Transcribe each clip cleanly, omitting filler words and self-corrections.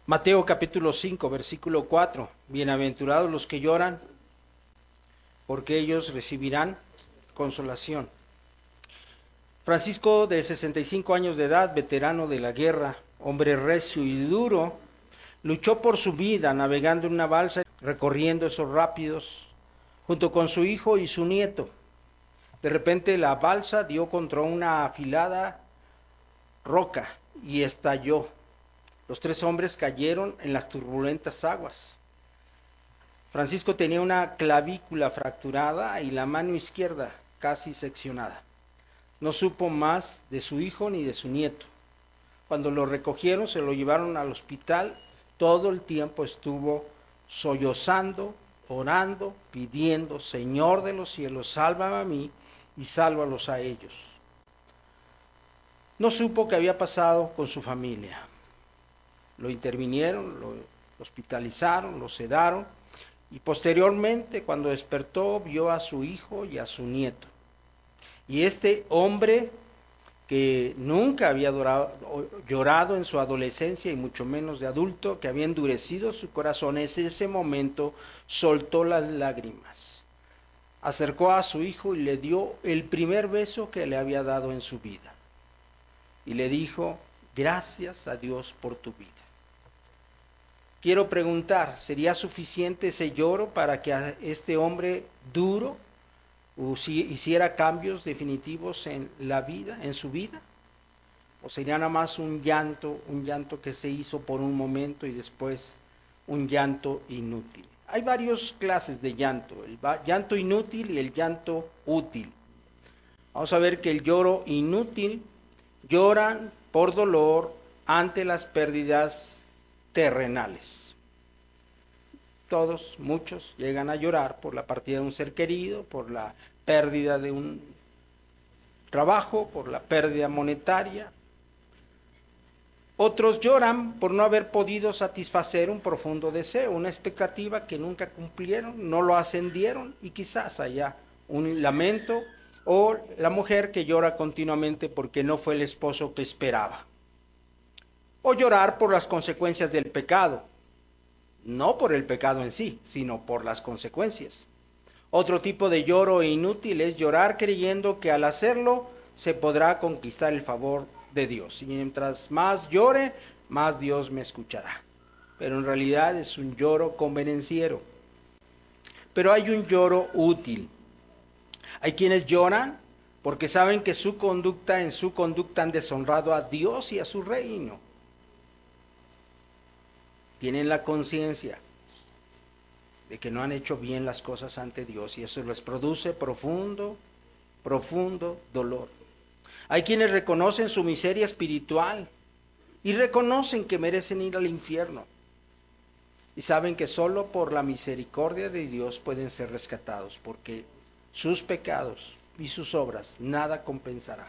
Mateo capítulo 5, versículo 4. Bienaventurados los que lloran, porque ellos recibirán consolación. Francisco, de 65 años de edad, veterano de la guerra, hombre recio y duro, luchó por su vida navegando en una balsa, recorriendo esos rápidos, junto con su hijo y su nieto. De repente la balsa dio contra una afilada roca y estalló. Los tres hombres cayeron en las turbulentas aguas. Francisco tenía una clavícula fracturada y la mano izquierda casi seccionada. No supo más de su hijo ni de su nieto. Cuando lo recogieron, se lo llevaron al hospital. Todo el tiempo estuvo sollozando, orando, pidiendo: Señor de los cielos, sálvame a mí y sálvalos a ellos. No supo qué había pasado con su familia. Lo intervinieron, lo hospitalizaron, lo sedaron y posteriormente, cuando despertó, vio a su hijo y a su nieto. Y este hombre, que nunca había llorado en su adolescencia y mucho menos de adulto, que había endurecido su corazón, en ese momento soltó las lágrimas, acercó a su hijo y le dio el primer beso que le había dado en su vida. Y le dijo: gracias a Dios por tu vida. Quiero preguntar, ¿sería suficiente ese lloro para que a este hombre duro hiciera cambios definitivos en la vida, en su vida? ¿O sería nada más un llanto que se hizo por un momento y después un llanto inútil? Hay varias clases de llanto: el llanto inútil y el llanto útil. Vamos a ver que el lloro inútil lloran por dolor ante las pérdidas terrenales. Todos, muchos, llegan a llorar por la partida de un ser querido, por la pérdida de un trabajo, por la pérdida monetaria. Otros lloran por no haber podido satisfacer un profundo deseo, una expectativa que nunca cumplieron, no lo ascendieron, y quizás haya un lamento, o la mujer que llora continuamente porque no fue el esposo que esperaba. O llorar por las consecuencias del pecado, no por el pecado en sí, sino por las consecuencias. Otro tipo de lloro inútil es llorar creyendo que al hacerlo se podrá conquistar el favor de Dios. Y mientras más llore, más Dios me escuchará. Pero en realidad es un lloro convenenciero. Pero hay un lloro útil. Hay quienes lloran porque saben que en su conducta han deshonrado a Dios y a su reino. Tienen la conciencia de que no han hecho bien las cosas ante Dios y eso les produce profundo dolor. Hay quienes reconocen su miseria espiritual y reconocen que merecen ir al infierno y saben que solo por la misericordia de Dios pueden ser rescatados, porque sus pecados y sus obras nada compensará.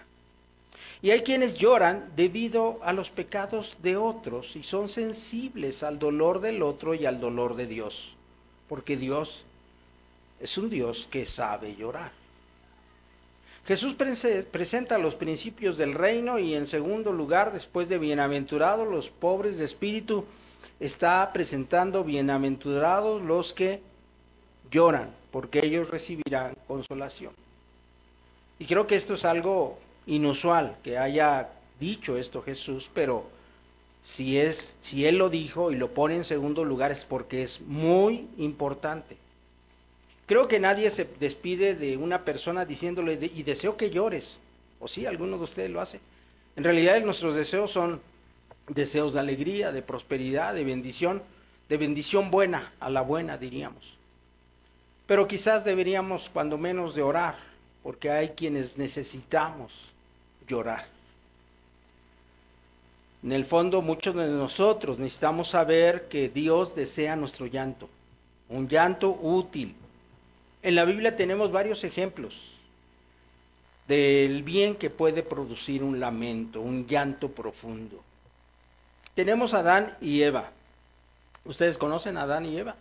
Y hay quienes lloran debido a los pecados de otros y son sensibles al dolor del otro y al dolor de Dios, porque Dios es un Dios que sabe llorar. Jesús presenta los principios del reino y, en segundo lugar, después de bienaventurados los pobres de espíritu, está presentando bienaventurados los que lloran, porque ellos recibirán consolación. Y creo que esto es algo inusual que haya dicho esto Jesús, pero si él lo dijo y lo pone en segundo lugar es porque es muy importante. Creo que nadie se despide de una persona diciéndole: y deseo que llores. O sí, alguno de ustedes lo hace. En realidad nuestros deseos son deseos de alegría, de prosperidad, de bendición buena, a la buena diríamos. Pero quizás deberíamos cuando menos de orar, porque hay quienes necesitamos llorar. En el fondo, muchos de nosotros necesitamos saber que Dios desea nuestro llanto, un llanto útil. En la Biblia tenemos varios ejemplos del bien que puede producir un lamento, un llanto profundo. Tenemos a Adán y Eva. ¿Ustedes conocen a Adán y Eva?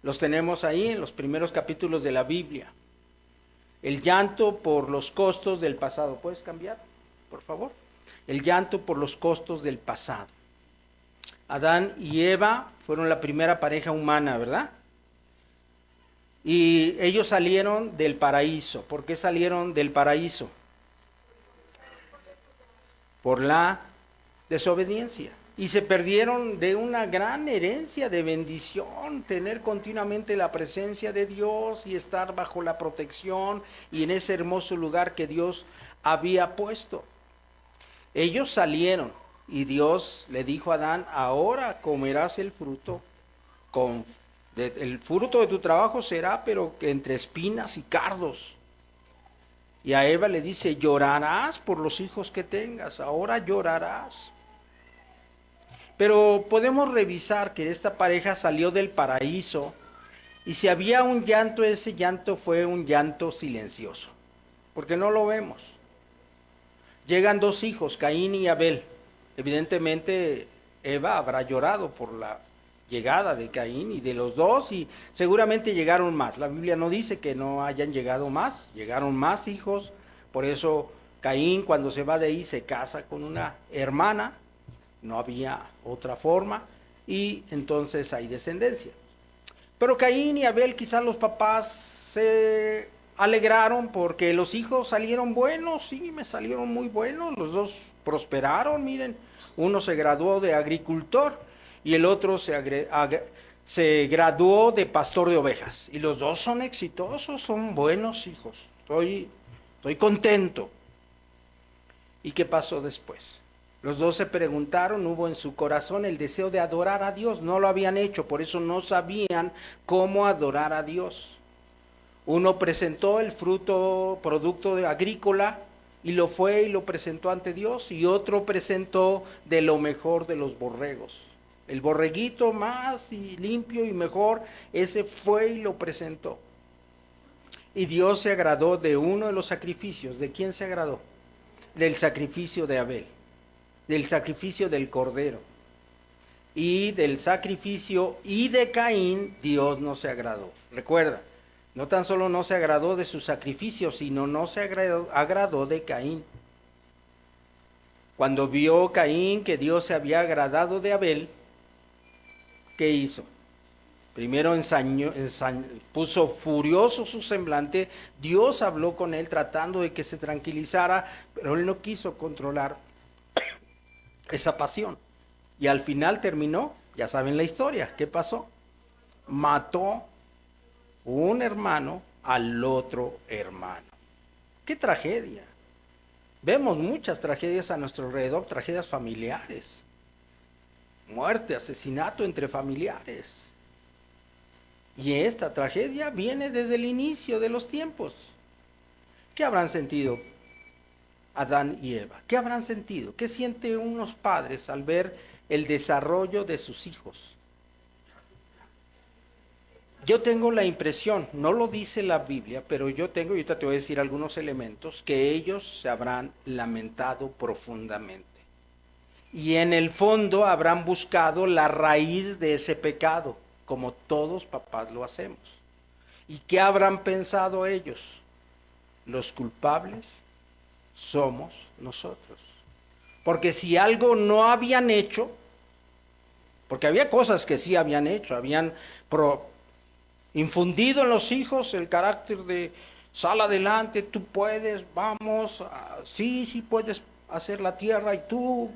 Los tenemos ahí en los primeros capítulos de la Biblia. El llanto por los costos del pasado. ¿Puedes cambiar, por favor? El llanto por los costos del pasado. Adán y Eva fueron la primera pareja humana, ¿verdad? Y ellos salieron del paraíso. ¿Por qué salieron del paraíso? Por la desobediencia. Y se perdieron de una gran herencia de bendición, tener continuamente la presencia de Dios y estar bajo la protección y en ese hermoso lugar que Dios había puesto. Ellos salieron y Dios le dijo a Adán, ahora comerás el fruto, el fruto de tu trabajo será, pero entre espinas y cardos. Y a Eva le dice, llorarás por los hijos que tengas, ahora llorarás. Pero podemos revisar que esta pareja salió del paraíso y si había un llanto, ese llanto fue un llanto silencioso, porque no lo vemos. Llegan dos hijos, Caín y Abel. Evidentemente Eva habrá llorado por la llegada de Caín y de los dos y seguramente llegaron más. La Biblia no dice que no hayan llegado más, llegaron más hijos. Por eso Caín cuando se va de ahí se casa con una hermana, no había otra forma y entonces hay descendencia. Pero Caín y Abel, quizás los papás se alegraron porque los hijos salieron buenos, sí, me salieron muy buenos, los dos prosperaron, miren, uno se graduó de agricultor y el otro se graduó de pastor de ovejas. Y los dos son exitosos, son buenos hijos, estoy contento. ¿Y qué pasó después? Los dos se preguntaron, hubo en su corazón el deseo de adorar a Dios, no lo habían hecho, por eso no sabían cómo adorar a Dios. Uno presentó el producto agrícola, y lo fue y lo presentó ante Dios, y otro presentó de lo mejor de los borregos. El borreguito más y limpio y mejor, ese fue y lo presentó. Y Dios se agradó de uno de los sacrificios. ¿De quién se agradó? Del sacrificio de Abel, del sacrificio del cordero. Y del sacrificio y de Caín, Dios no se agradó. Recuerda, no tan solo no se agradó de su sacrificio, sino no se agradó de Caín. Cuando vio Caín que Dios se había agradado de Abel, ¿qué hizo? Primero puso furioso su semblante, Dios habló con él tratando de que se tranquilizara, pero él no quiso controlar esa pasión. Y al final terminó, ya saben la historia, ¿qué pasó? Mató un hermano al otro hermano. ¡Qué tragedia! Vemos muchas tragedias a nuestro alrededor, tragedias familiares. Muerte, asesinato entre familiares. Y esta tragedia viene desde el inicio de los tiempos. ¿Qué habrán sentido Adán y Eva? ¿Qué habrán sentido? ¿Qué sienten unos padres al ver el desarrollo de sus hijos? Yo tengo la impresión, no lo dice la Biblia, pero yo tengo, y ahorita te voy a decir algunos elementos, que ellos se habrán lamentado profundamente. Y en el fondo habrán buscado la raíz de ese pecado, como todos papás lo hacemos. ¿Y qué habrán pensado ellos? Los culpables somos nosotros. Porque si algo no habían hecho, porque había cosas que sí habían hecho, habían infundido en los hijos el carácter de sal adelante, tú puedes, vamos, sí puedes hacer la tierra, y tú,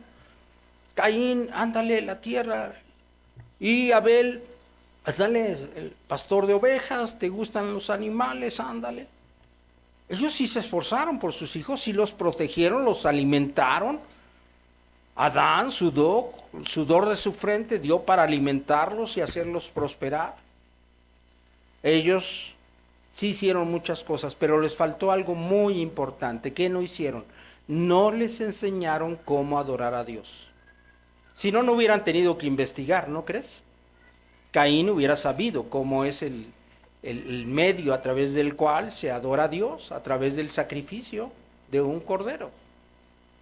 Caín, ándale la tierra, y Abel, ándale el pastor de ovejas, te gustan los animales, ándale. Ellos sí se esforzaron por sus hijos, sí los protegieron, los alimentaron. Adán sudó, el sudor de su frente dio para alimentarlos y hacerlos prosperar. Ellos sí hicieron muchas cosas, pero les faltó algo muy importante. ¿Qué no hicieron? No les enseñaron cómo adorar a Dios. Si no, no hubieran tenido que investigar, ¿no crees? Caín hubiera sabido cómo es el medio a través del cual se adora a Dios, a través del sacrificio de un cordero.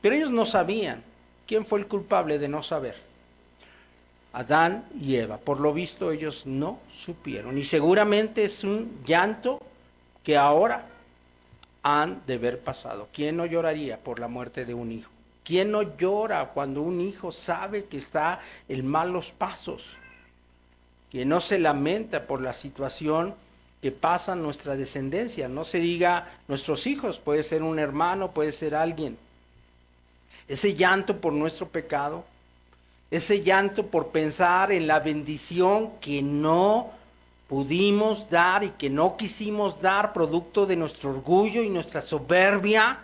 Pero ellos no sabían. ¿Quién fue el culpable de no saber? Adán y Eva. Por lo visto ellos no supieron. Y seguramente es un llanto que ahora han de haber pasado. ¿Quién no lloraría por la muerte de un hijo? ¿Quién no llora cuando un hijo sabe que está en malos pasos? Que no se lamenta por la situación que pasa nuestra descendencia. No se diga nuestros hijos, puede ser un hermano, puede ser alguien. Ese llanto por nuestro pecado, ese llanto por pensar en la bendición que no pudimos dar y que no quisimos dar, producto de nuestro orgullo y nuestra soberbia.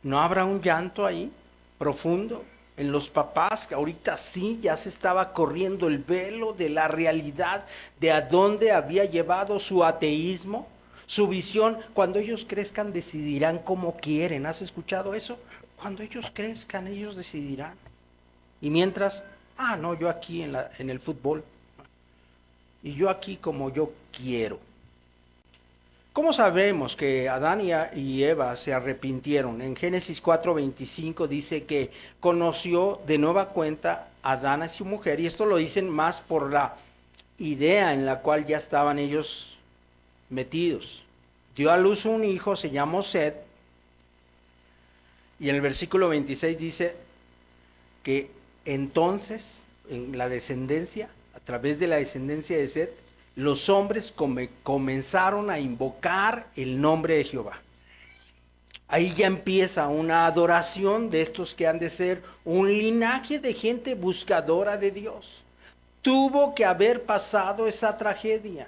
¿No habrá un llanto ahí profundo en los papás? Que ahorita sí ya se estaba corriendo el velo de la realidad de a dónde había llevado su ateísmo, su visión. Cuando ellos crezcan decidirán como quieren. ¿Has escuchado eso? Cuando ellos crezcan ellos decidirán. Y mientras, no, yo aquí en el fútbol. Y yo aquí como yo quiero. ¿Cómo sabemos que Adán y Eva se arrepintieron? En Génesis 4:25 dice que conoció de nueva cuenta a Adán y su mujer, y esto lo dicen más por la idea en la cual ya estaban ellos metidos. Dio a luz un hijo, se llamó Set, y en el versículo 26 dice que entonces, en la descendencia, a través de la descendencia de Set, los hombres comenzaron a invocar el nombre de Jehová. Ahí ya empieza una adoración de estos que han de ser un linaje de gente buscadora de Dios. Tuvo que haber pasado esa tragedia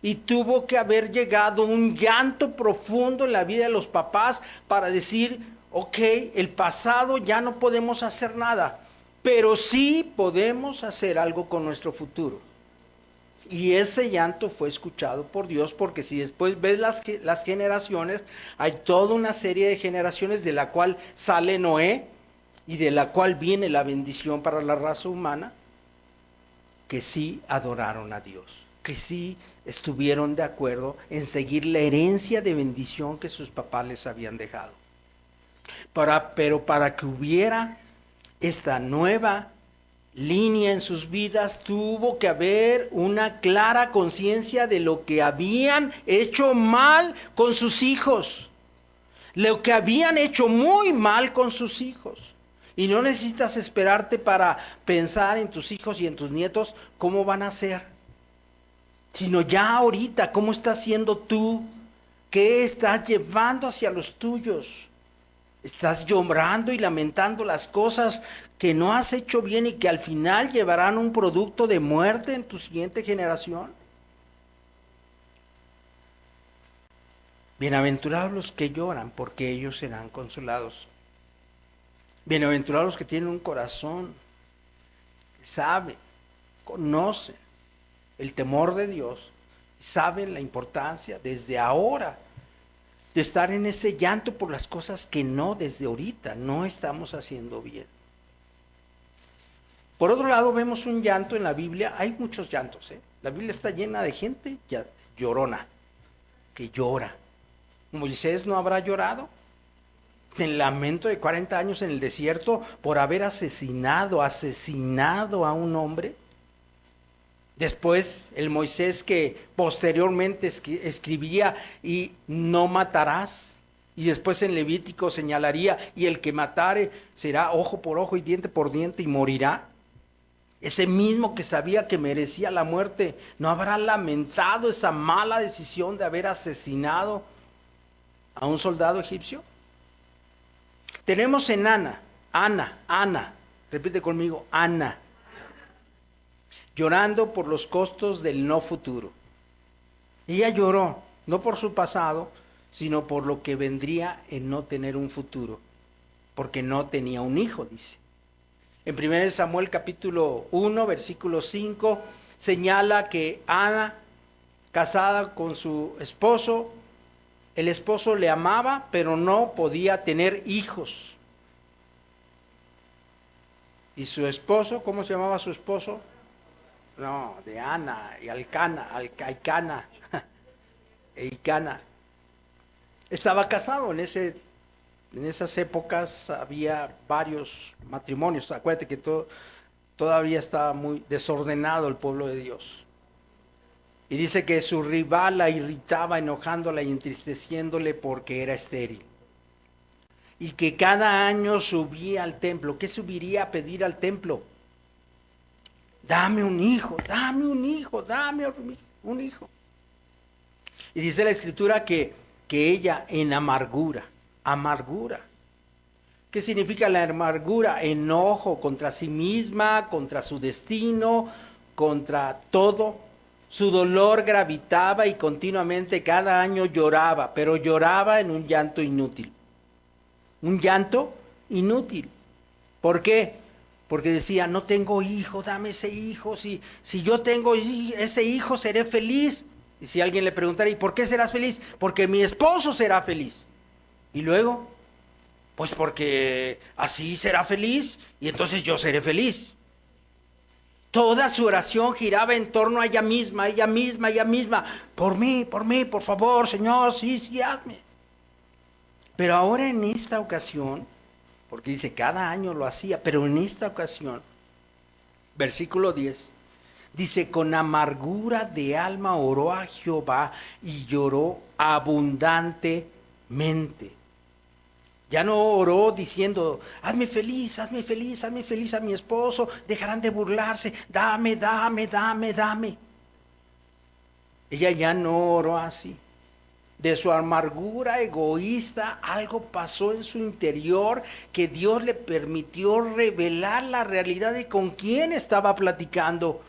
y tuvo que haber llegado un llanto profundo en la vida de los papás para decir, ok, el pasado ya no podemos hacer nada, pero sí podemos hacer algo con nuestro futuro. Y ese llanto fue escuchado por Dios, porque si después ves las generaciones, hay toda una serie de generaciones de la cual sale Noé y de la cual viene la bendición para la raza humana, que sí adoraron a Dios, que sí estuvieron de acuerdo en seguir la herencia de bendición que sus papás les habían dejado. Pero para que hubiera esta nueva línea en sus vidas, tuvo que haber una clara conciencia de lo que habían hecho mal con sus hijos, lo que habían hecho muy mal con sus hijos. Y no necesitas esperarte para pensar en tus hijos y en tus nietos cómo van a ser, sino ya ahorita, cómo estás siendo tú, qué estás llevando hacia los tuyos. Estás llorando y lamentando las cosas que no has hecho bien y que al final llevarán un producto de muerte en tu siguiente generación. Bienaventurados los que lloran, porque ellos serán consolados. Bienaventurados los que tienen un corazón, saben, conocen el temor de Dios, saben la importancia desde ahora de estar en ese llanto por las cosas que no desde ahorita no estamos haciendo bien. Por otro lado, vemos un llanto en la Biblia. Hay muchos llantos, ¿eh? La Biblia está llena de gente llorona, que llora. Moisés no habrá llorado en el lamento de 40 años en el desierto por haber asesinado a un hombre. Después el Moisés que posteriormente escribía y no matarás. Y después en Levítico señalaría, y el que matare será ojo por ojo y diente por diente y morirá. Ese mismo que sabía que merecía la muerte, ¿no habrá lamentado esa mala decisión de haber asesinado a un soldado egipcio? Tenemos en Ana, repite conmigo, Ana, llorando por los costos del no futuro. Ella lloró, no por su pasado, sino por lo que vendría en no tener un futuro, porque no tenía un hijo, dice. En 1 Samuel capítulo 1, versículo 5, señala que Ana, casada con su esposo, el esposo le amaba, pero no podía tener hijos. Y su esposo, ¿cómo se llamaba su esposo? No, de Ana y Elcana. Estaba casado en esas épocas, había varios matrimonios. Acuérdate que todavía estaba muy desordenado el pueblo de Dios. Y dice que su rival la irritaba, enojándola y entristeciéndole porque era estéril. y que cada año subía al templo. ¿Qué subiría a pedir al templo? Dame un hijo, dame un hijo, dame un hijo. Y dice la escritura que ella en amargura, amargura. ¿Qué significa la amargura? Enojo contra sí misma, contra su destino, contra todo. Su dolor gravitaba y continuamente cada año lloraba, pero lloraba en un llanto inútil. Un llanto inútil. ¿Por qué? Porque decía, no tengo hijo, dame ese hijo, si yo tengo ese hijo seré feliz. Y si alguien le preguntara, ¿y por qué serás feliz? Porque mi esposo será feliz. Y luego, pues porque así será feliz y entonces yo seré feliz. Toda su oración giraba en torno a ella misma, ella misma, ella misma. Por mí, por favor, Señor, sí, sí, hazme. Pero ahora en esta ocasión, porque dice, cada año lo hacía, pero en esta ocasión, versículo 10, dice, con amargura de alma oró a Jehová y lloró abundantemente. Ya no oró diciendo, hazme feliz, hazme feliz, hazme feliz a mi esposo, dejarán de burlarse, dame, dame, dame, dame. Ella ya no oró así. De su amargura egoísta, algo pasó en su interior que Dios le permitió revelar la realidad de con quién estaba platicando.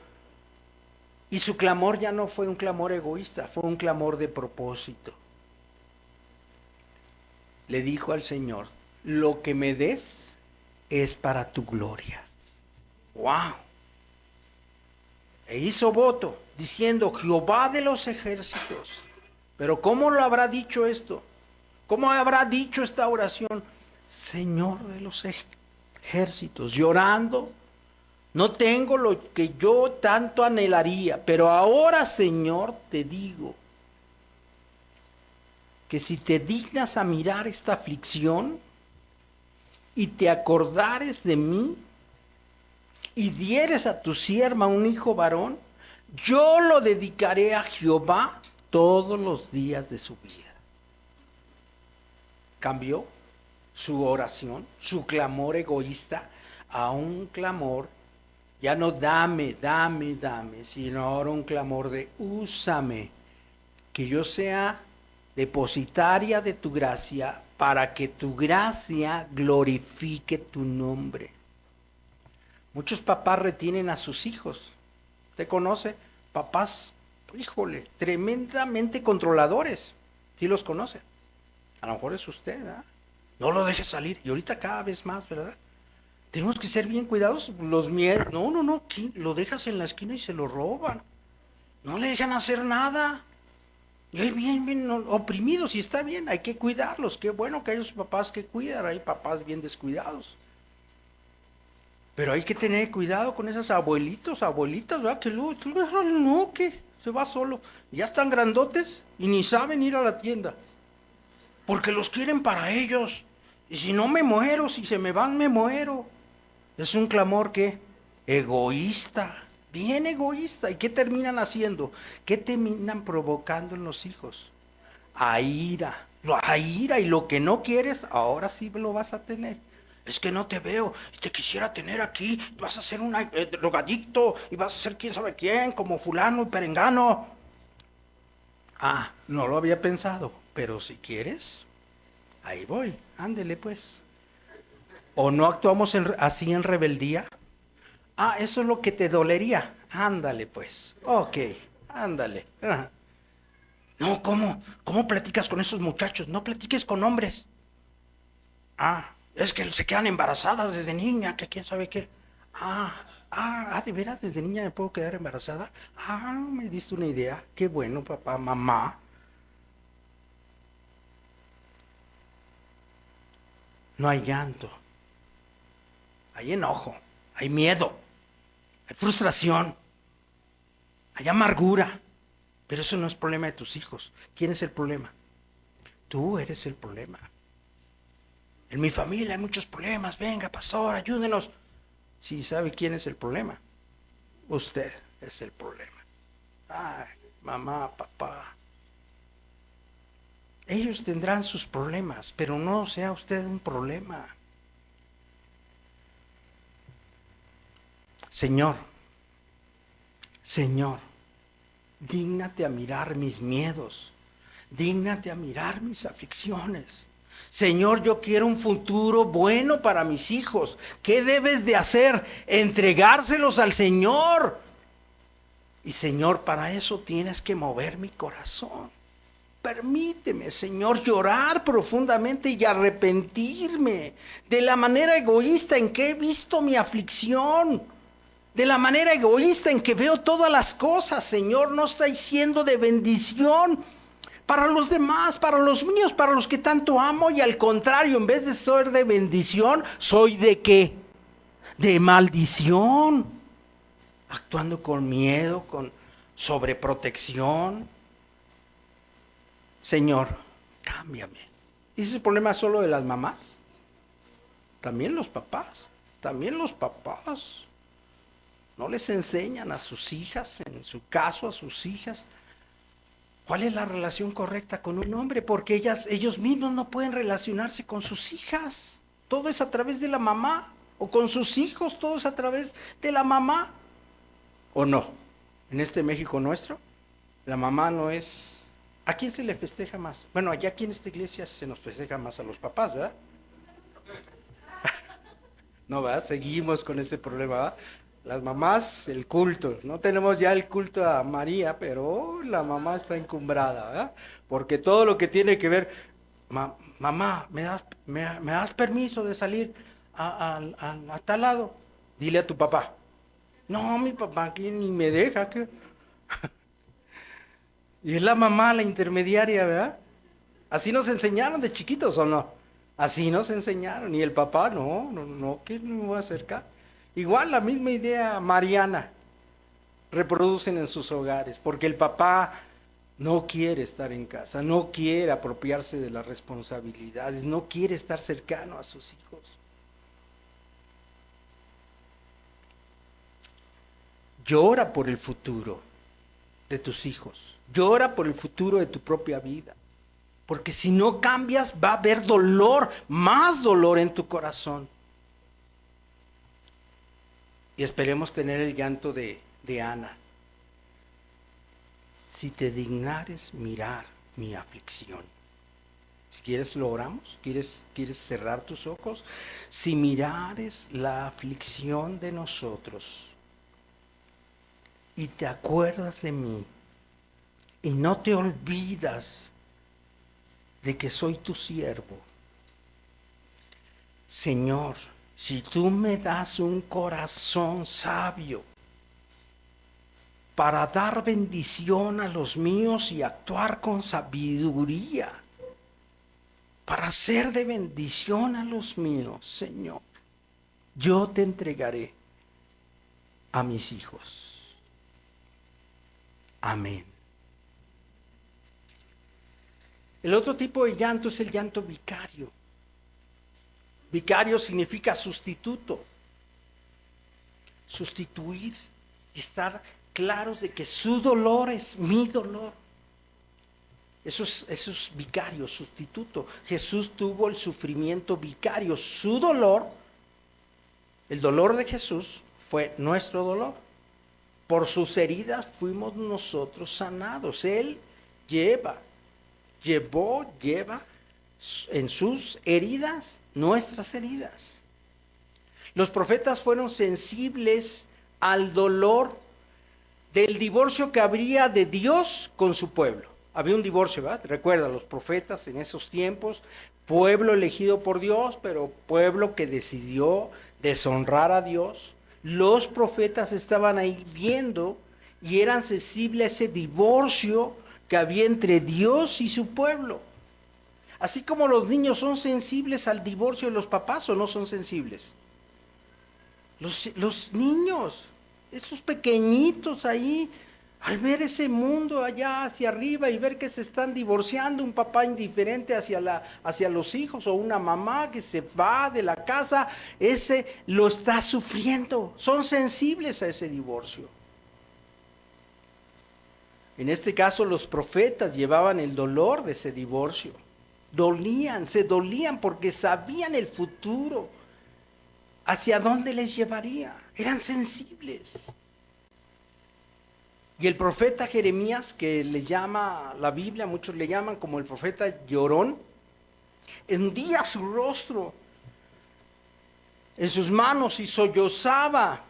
Y su clamor ya no fue un clamor egoísta, fue un clamor de propósito. Le dijo al Señor, lo que me des es para tu gloria. ¡Wow! E hizo voto diciendo, Jehová de los ejércitos. Pero ¿cómo lo habrá dicho esto? ¿Cómo habrá dicho esta oración? Señor de los ejércitos, llorando, no tengo lo que yo tanto anhelaría, pero ahora, Señor, te digo que si te dignas a mirar esta aflicción y te acordares de mí y dieres a tu sierva un hijo varón, yo lo dedicaré a Jehová todos los días de su vida. Cambió su oración, su clamor egoísta, a un clamor, ya no dame, dame, dame, sino ahora un clamor de úsame, que yo sea depositaria de tu gracia, para que tu gracia glorifique tu nombre. Muchos papás retienen a sus hijos. ¿Usted conoce papás, híjole, tremendamente controladores? ¿Sí los conoce? A lo mejor es usted, ¿verdad? No lo deje salir. Y ahorita cada vez más, ¿verdad? Tenemos que ser bien cuidadosos. Los miedos. No, no, no. Lo dejas en la esquina y se lo roban. No le dejan hacer nada. Y hay bien oprimidos. Y está bien, hay que cuidarlos. Qué bueno que hay los papás que cuidan. Hay papás bien descuidados. Pero hay que tener cuidado con esos abuelitos, abuelitas, ¿verdad? Que luego, no, que se va solo. Ya están grandotes y ni saben ir a la tienda. Porque los quieren para ellos. Y si no me muero, si se me van, me muero. Es un clamor que egoísta, bien egoísta. ¿Y qué terminan haciendo? ¿Qué terminan provocando en los hijos? A ira. A ira, y lo que no quieres, ahora sí lo vas a tener. Es que no te veo, y te quisiera tener aquí, vas a ser un drogadicto, y vas a ser quién sabe quién, como fulano y perengano. Ah, no lo había pensado, pero si quieres, ahí voy, ándele pues. ¿O no actuamos así en rebeldía? Ah, eso es lo que te dolería. Ándale pues. Ok, ándale. Ajá. No, ¿cómo? ¿Cómo platicas con esos muchachos? No platiques con hombres. Ah, es que se quedan embarazadas desde niña, que quién sabe qué. ¿De veras desde niña me puedo quedar embarazada? Ah, me diste una idea. Qué bueno, papá, mamá. No hay llanto. Hay enojo, hay miedo, hay frustración, hay amargura. Pero eso no es problema de tus hijos. ¿Quién es el problema? Tú eres el problema. En mi familia hay muchos problemas. Venga, pastor, ayúdenos. Sí, ¿sabe quién es el problema? Usted es el problema. Ay, mamá, papá. Ellos tendrán sus problemas, pero no sea usted un problema. Señor, Señor, dígnate a mirar mis miedos, dígnate a mirar mis aflicciones. Señor, yo quiero un futuro bueno para mis hijos. ¿Qué debes de hacer? Entregárselos al Señor. Y Señor, para eso tienes que mover mi corazón. Permíteme, Señor, llorar profundamente y arrepentirme de la manera egoísta en que he visto mi aflicción, de la manera egoísta en que veo todas las cosas. Señor, no estoy siendo de bendición para los demás, para los míos, para los que tanto amo, y al contrario, en vez de ser de bendición, soy de ¿qué? De maldición, actuando con miedo, con sobreprotección. Señor, cámbiame. ¿Y ese problema es solo de las mamás? También los papás, también los papás. No les enseñan a sus hijas, en su caso a sus hijas, cuál es la relación correcta con un hombre, porque ellos mismos no pueden relacionarse con sus hijas. Todo es a través de la mamá, o con sus hijos, todo es a través de la mamá. ¿O no? En este México nuestro, la mamá no es... ¿A quién se le festeja más? Bueno, allá aquí en esta iglesia se nos festeja más a los papás, ¿verdad? No, ¿verdad? Seguimos con ese problema, ¿verdad? Las mamás, el culto. No tenemos ya el culto a María, pero la mamá está encumbrada, ¿verdad? Porque todo lo que tiene que ver, mamá, ¿me das permiso de salir a tal lado? Dile a tu papá. No, mi papá aquí ni me deja. ¿Qué? Y es la mamá la intermediaria, ¿verdad? Así nos enseñaron de chiquitos, ¿o no? Así nos enseñaron. Y el papá, no, que no me voy a acercar. Igual la misma idea mariana reproducen en sus hogares, porque el papá no quiere estar en casa, no quiere apropiarse de las responsabilidades, no quiere estar cercano a sus hijos. Llora por el futuro de tus hijos, llora por el futuro de tu propia vida, porque si no cambias va a haber dolor, más dolor en tu corazón. Y esperemos tener el llanto de Ana. Si te dignares mirar mi aflicción. Si quieres lo oramos, ¿quieres cerrar tus ojos? Si mirares la aflicción de nosotros y te acuerdas de mí y no te olvidas de que soy tu siervo, Señor, si tú me das un corazón sabio para dar bendición a los míos y actuar con sabiduría, para ser de bendición a los míos, Señor, yo te entregaré a mis hijos. Amén. El otro tipo de llanto es el llanto vicario. Vicario significa sustituto. Sustituir y estar claros de que su dolor es mi dolor. Eso es vicario, sustituto. Jesús tuvo el sufrimiento vicario. Su dolor, el dolor de Jesús, fue nuestro dolor. Por sus heridas fuimos nosotros sanados. Él lleva en sus heridas nuestras heridas. Los profetas fueron sensibles al dolor del divorcio que habría de Dios con su pueblo. Había un divorcio, ¿verdad? Recuerda, los profetas en esos tiempos, pueblo elegido por Dios, pero pueblo que decidió deshonrar a Dios. Los profetas estaban ahí viendo y eran sensibles a ese divorcio que había entre Dios y su pueblo. Así como los niños son sensibles al divorcio de los papás, ¿o no son sensibles? Los niños, esos pequeñitos ahí, al ver ese mundo allá hacia arriba y ver que se están divorciando, un papá indiferente hacia los hijos o una mamá que se va de la casa, ese lo está sufriendo. Son sensibles a ese divorcio. En este caso los profetas llevaban el dolor de ese divorcio. Se dolían porque sabían el futuro, hacia dónde les llevaría. Eran sensibles. Y el profeta Jeremías, que le llama la Biblia, muchos le llaman como el profeta llorón, hendía su rostro en sus manos y sollozaba.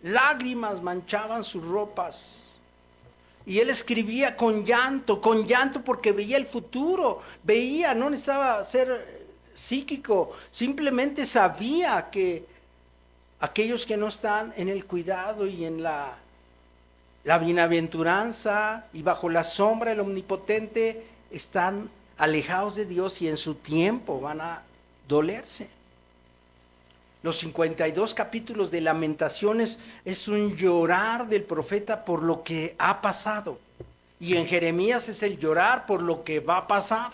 Lágrimas manchaban sus ropas. Y él escribía con llanto porque veía el futuro, veía, no necesitaba ser psíquico, simplemente sabía que aquellos que no están en el cuidado y en la bienaventuranza y bajo la sombra del Omnipotente están alejados de Dios y en su tiempo van a dolerse. Los 52 capítulos de Lamentaciones es un llorar del profeta por lo que ha pasado. Y en Jeremías es el llorar por lo que va a pasar.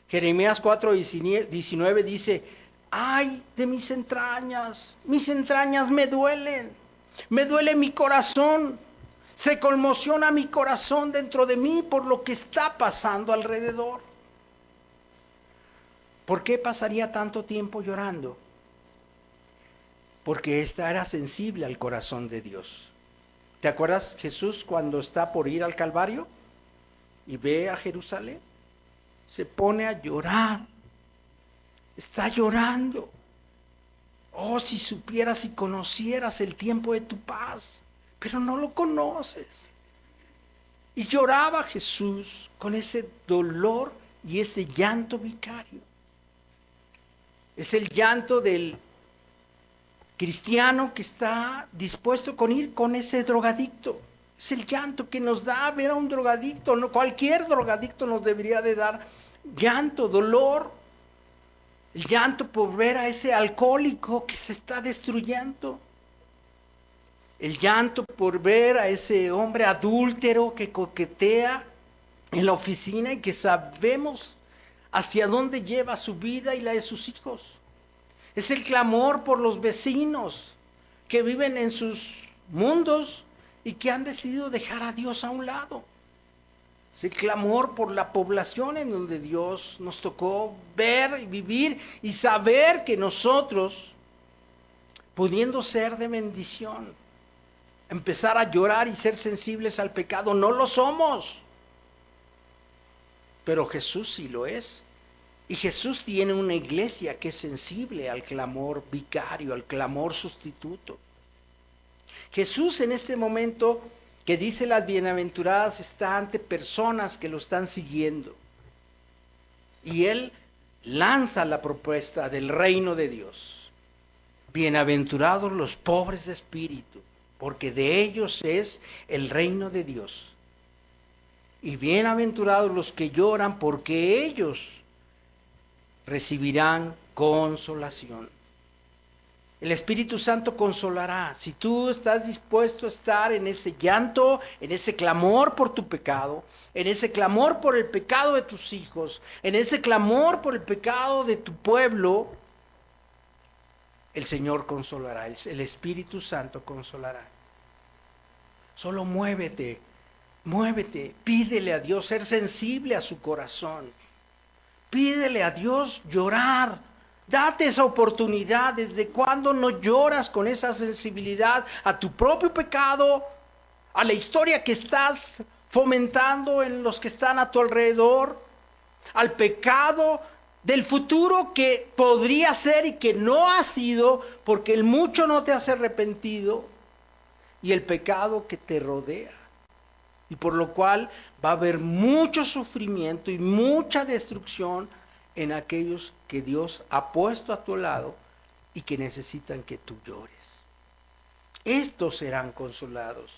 Jeremías 4:19 dice, ay de mis entrañas me duele mi corazón, se conmociona mi corazón dentro de mí por lo que está pasando alrededor. ¿Por qué pasaría tanto tiempo llorando? Porque esta era sensible al corazón de Dios. ¿Te acuerdas Jesús cuando está por ir al Calvario y ve a Jerusalén? Se pone a llorar, está llorando. Oh, si supieras y conocieras el tiempo de tu paz, pero no lo conoces. Y lloraba Jesús con ese dolor y ese llanto vicario. Es el llanto del cristiano que está dispuesto con ir con ese drogadicto. Es el llanto que nos da ver a un drogadicto. No, cualquier drogadicto nos debería de dar llanto, dolor. El llanto por ver a ese alcohólico que se está destruyendo. El llanto por ver a ese hombre adúltero que coquetea en la oficina y que sabemos hacia dónde lleva su vida y la de sus hijos. Es el clamor por los vecinos que viven en sus mundos y que han decidido dejar a Dios a un lado. Es el clamor por la población en donde Dios nos tocó ver y vivir y saber que nosotros, pudiendo ser de bendición, empezar a llorar y ser sensibles al pecado, no lo somos. Pero Jesús sí lo es. Y Jesús tiene una iglesia que es sensible al clamor vicario, al clamor sustituto. Jesús en este momento que dice las bienaventuradas está ante personas que lo están siguiendo. Y Él lanza la propuesta del reino de Dios. Bienaventurados los pobres de espíritu, porque de ellos es el reino de Dios. Y bienaventurados los que lloran, porque ellos recibirán consolación. El Espíritu Santo consolará. Si tú estás dispuesto a estar en ese llanto, en ese clamor por tu pecado, en ese clamor por el pecado de tus hijos, en ese clamor por el pecado de tu pueblo, el Señor consolará, el Espíritu Santo consolará. Solo muévete, pídele a Dios ser sensible a su corazón. Pídele a Dios llorar. Date esa oportunidad. ¿Desde cuándo no lloras con esa sensibilidad a tu propio pecado, a la historia que estás fomentando en los que están a tu alrededor, al pecado del futuro que podría ser y que no ha sido porque el mucho no te has arrepentido, y el pecado que te rodea? Y por lo cual va a haber mucho sufrimiento y mucha destrucción en aquellos que Dios ha puesto a tu lado y que necesitan que tú llores. Estos serán consolados,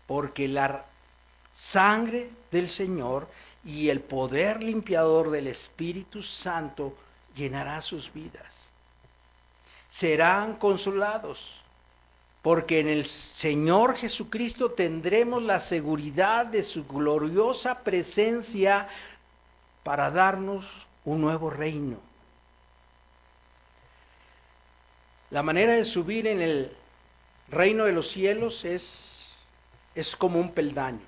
porque la sangre del Señor y el poder limpiador del Espíritu Santo llenará sus vidas. Serán consolados, porque en el Señor Jesucristo tendremos la seguridad de su gloriosa presencia para darnos un nuevo reino. La manera de subir en el reino de los cielos es como un peldaño.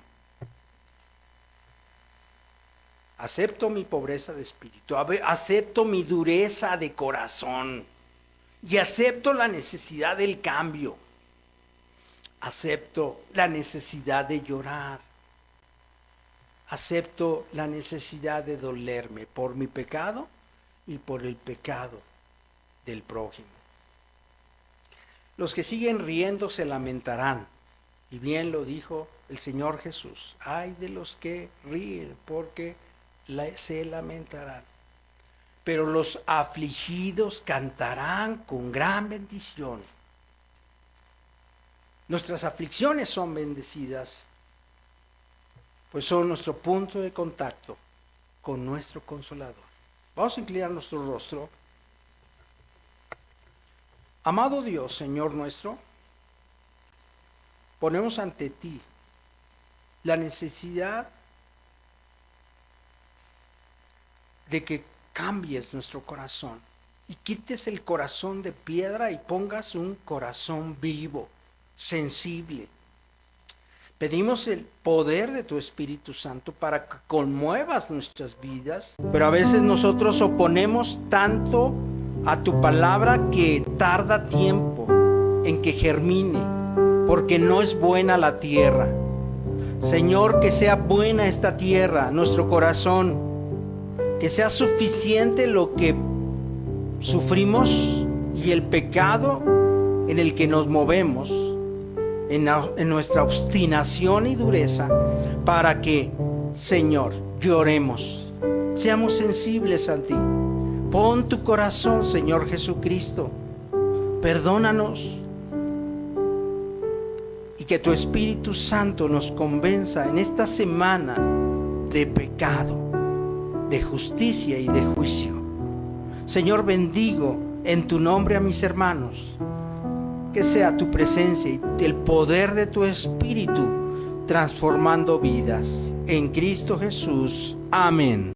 Acepto mi pobreza de espíritu, acepto mi dureza de corazón y acepto la necesidad del cambio. Acepto la necesidad de llorar. Acepto la necesidad de dolerme por mi pecado y por el pecado del prójimo. Los que siguen riendo se lamentarán. Y bien lo dijo el Señor Jesús. Ay de los que ríen, porque se lamentarán. Pero los afligidos cantarán con gran bendición. Nuestras aflicciones son bendecidas, pues son nuestro punto de contacto con nuestro Consolador. Vamos a inclinar nuestro rostro. Amado Dios, Señor nuestro, ponemos ante ti la necesidad de que cambies nuestro corazón y quites el corazón de piedra y pongas un corazón vivo, sensible. Pedimos el poder de tu Espíritu Santo para que conmuevas nuestras vidas, pero a veces nosotros oponemos tanto a tu palabra que tarda tiempo en que germine, porque no es buena la tierra. Señor, que sea buena esta tierra, nuestro corazón, que sea suficiente lo que sufrimos y el pecado en el que nos movemos, en nuestra obstinación y dureza, para que, Señor, lloremos, seamos sensibles a ti. Pon tu corazón, Señor Jesucristo, perdónanos, y que tu Espíritu Santo nos convenza en esta semana de pecado, de justicia y de juicio. Señor, bendigo en tu nombre a mis hermanos. Que sea tu presencia y el poder de tu Espíritu transformando vidas. En Cristo Jesús. Amén.